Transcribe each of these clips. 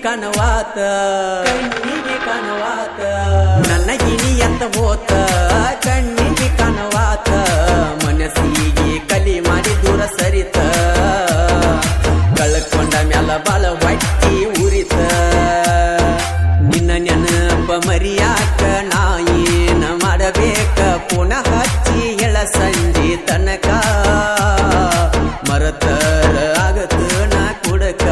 ಕನವಾತ ನನ್ನ ಗಿಣಿ ಅಂತ ಹೋತ ಕಣ್ಣಿಗೆ ಕನವಾತ ಮನಸ್ಸಿಗೆ ಕಲಿ ಮಾಡಿ ದೂರ ಸರಿತ ಕಳ್ಕೊಂಡ ಮ್ಯಾಲ ಬಾಳ ಹೊಟ್ಟಿ ಉರಿತ ನಿನ್ನ ನೆನಪ ಮರಿಯಾಕ ನಾ ಏನ ಮಾಡಬೇಕ ಪುನಃ ಹಚ್ಚಿ ಎಳ ಸಂಜೆ ತನಕ ಮರತರ ಆಗತ ನಾ ಕುಡಕ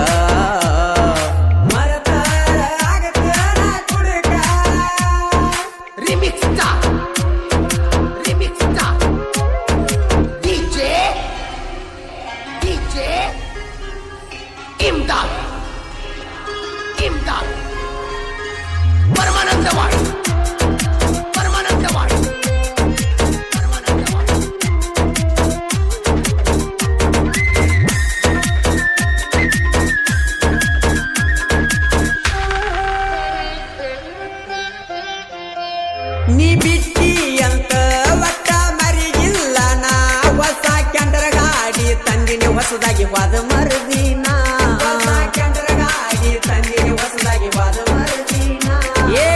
ನೀ ಬಿಟ್ಟಿ ಅಂತ ಒಟ್ಟ ಮರಿಗಿಲ್ಲ ನಾ ಹೊಸ ಕ್ಯಾಂಡರ್ ಗಾಡಿ ತಂದಿನಿ ಹೊಸದಾಗಿ ವಾದ ಮರುದಿನ ಗಾಡಿ ತಂದಿನಿ ಹೊಸದಾಗಿ ವಾದ ಮರುದಿನ ಏ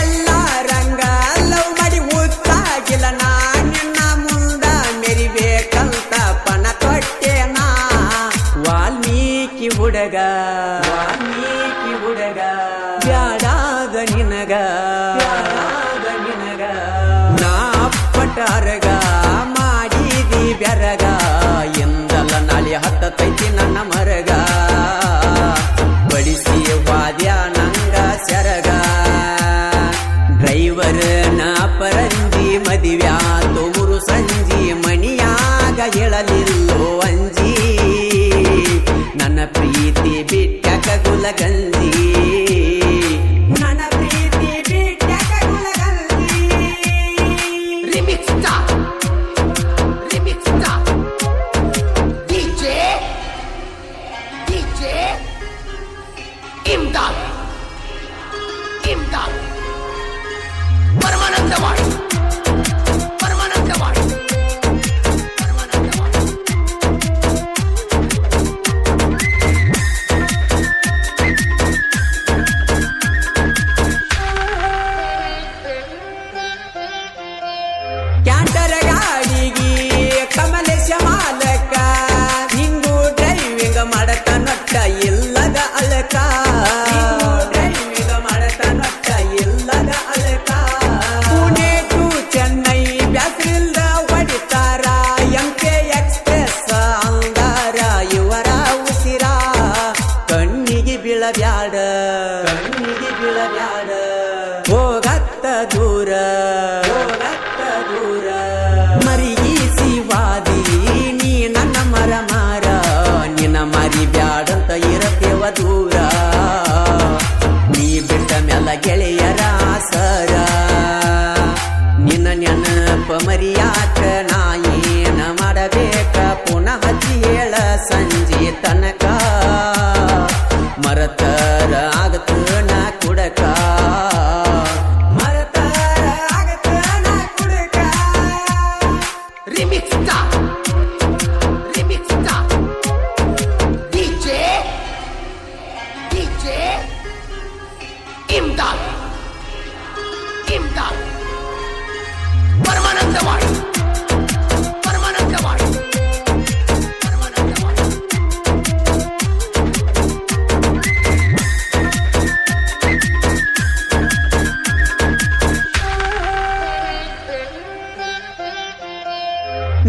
ಎಲ್ಲ ರಂಗ ಲವ್ ಮಾಡಿ ಉತ್ತಾಗಿಲ್ಲ ನಾ ನಿನ್ನ ಮುಂದ ಮೆರಿಬೇಕಂತ ಪಣ ತೊಟ್ಟೆನಾ ವಾಲ್ಮೀಕಿ ಹುಡುಗ ಬ್ಯಾಡಾದ ನಿನಗ ಪಟಾರಗ ಮಾಡಿದಿ ಬೆರಗ ಎಂದಲ್ಲ ನಾಳೆ ಹತ್ತೈತಿ ನನ್ನ ಮರಗ ಬಡಿಸಿ ವಾದ್ಯ ನಂಗ ಸೆರಗ ಡ್ರೈವರ್ ನ ಪರಂಜಿ ಮದಿವ್ಯಾತು ಮುರು ಸಂಜಿ ಮಣಿಯಾಗ ಹೇಳಲಿಲ್ಲೋ ಅಂಜಿ ನನ್ನ ಪ್ರೀತಿ ಬಿಟ್ಟಕ ಗುಲಗಂಜಿ ಕ್ಯಾಂಟರ್ ಗಾಡಿಗೆ ಕಮಲೇಶ ಮಾಲಕ ಹಿಂಗೂ ಡ್ರೈವಿಂಗ್ ಮಾಡತ ನೊಟ್ಟ ಇಲ್ಲದ ಅಳಕ ಪುಣೆ ಟು ಚೆನ್ನೈ ಬ್ಯಾಸ್ರಿಲ್ದ ಹೊಡಿತಾರ ಎಂಕೆ ಎಕ್ಸ್ಪ್ರೆಸ್ ಅಂದಾರ ಇವರ ಉಸಿರ ಕಣ್ಣಿಗೆ ಬೀಳಬ್ಯಾಡ ಹೋಗತ್ತ ದೂರ ಮರಿಗಿಸಿ ವಾದಿ ನೀ ನನ್ನ ಮರ ನಿನ್ನ ಮರಿ ಬ್ಯಾಡಂತ ಇರತೇವ ದೂರ ನೀ ಬಿಟ್ಟ ಮ್ಯಾಲ ಗೆಳೆಯರ ಸರ ನಿನ್ನ ನೆನಪ ಮರಿಯಾಕ ನಾ ಏನ ಮಾಡಬೇಕ ಪುನಃ ಹಚ್ಚಿ ಹೇಳ ಸಂಜೆ ತನಕ ಮರತರ ಆಗತ ನಾ ಕುಡಕ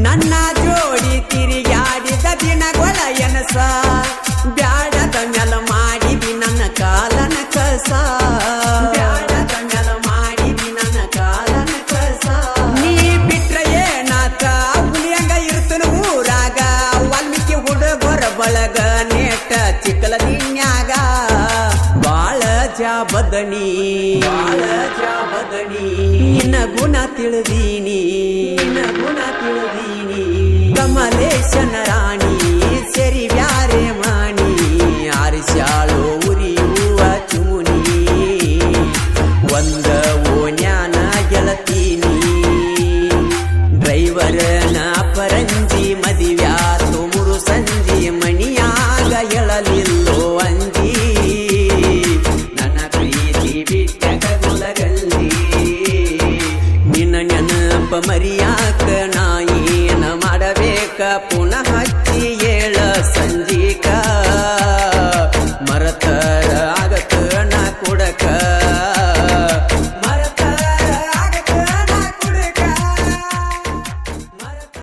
ನನ್ನ ಜೋಡಿ ತಿರುಗಾಡಿದ ದಿನಗಳ ಎನಸ ಬ್ಯಾಡದ ಮ್ಯಾಲ ಮಾಡಿದಿ ನನ್ನ ಕಾಲನ ಕಸ ನೀ ಬಿಟ್ರ ಏನಾತ ಹುಲಿಯಂಗ ಇರ್ತನ ಊರಾಗ ವಾಲ್ಮೀಕಿ ಹುಡುಗರ ಬಳಗ ನೇಟ ಚಿಕ್ಕಲ ದಿನ್ಯಾಗ ಬಾಳ ಜಾಬದನಿ ನಿನ್ನ ಗುಣ ತಿಳಿದೀನಿ ಕಮಲೇಶನ ರಾಣಿ ಸೆರಿ ಬ್ಯಾರೆ ಮಾಣಿ ಆರಿಸ್ಯಾಳೋ ಉರಿಯುವ ಚುಮುನಿ ಒಂದ ಓನ್ಯಾನ ಗೆಳತೀನಿ ಡ್ರೈವರ್ ನ ಪರಂಜಿ ಮದಿವ್ಯಾತು ಮುರು ಸಂಜಿ ಮಣಿಯಾಗ ಎಳಲಿಲ್ಲೋ ಅಂಜಿ ಪುಣ್ಯ